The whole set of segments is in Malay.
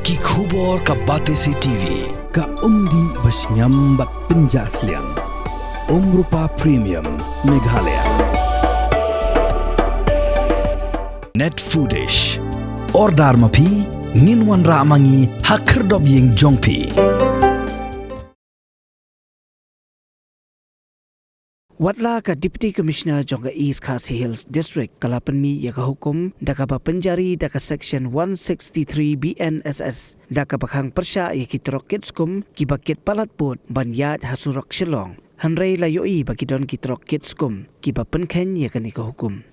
ki khubor ka Batesi TV ka umdi basnyambat penjaslian Rupa Premium Meghalaya Net Foodish Ordar mapi Minwan ramangi hakerdob ying jongpi Watla ka Deputy Commissioner Jong East Khasi Hills District kalapanmi ya ka hukum daka pa penjari daka Section 163 BNSS daka pakhang persya ya ki Trok Skum ki bakit palatput banyat hasurak Shillong hanrei layoi bakidon ki Trok Skum ki pa Pynkheiñ ya kani ka hukum.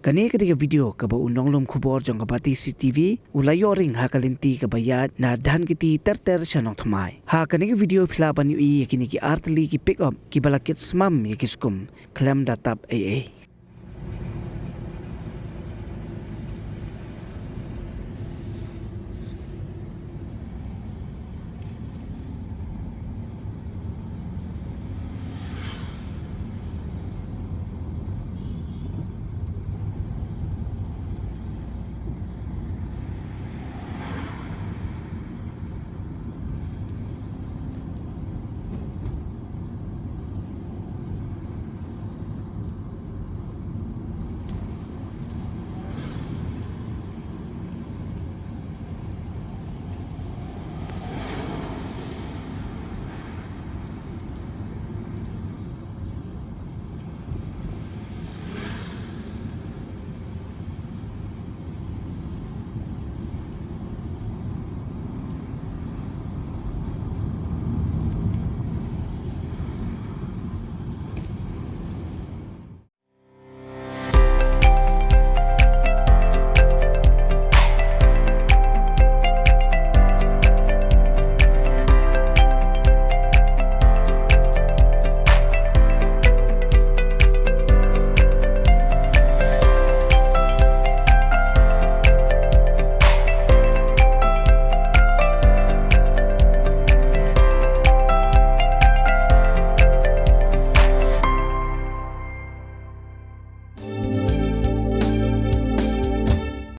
Kani ketiga video kaba unong lom khubor jong kabati CCTV ulayo ring hakalinti kabayat na dhan kiti terter syanong thumai. Ha kani video philaban yu yakini ki artli ki pick up ki balakit smam ya ki Skum klem datap AA.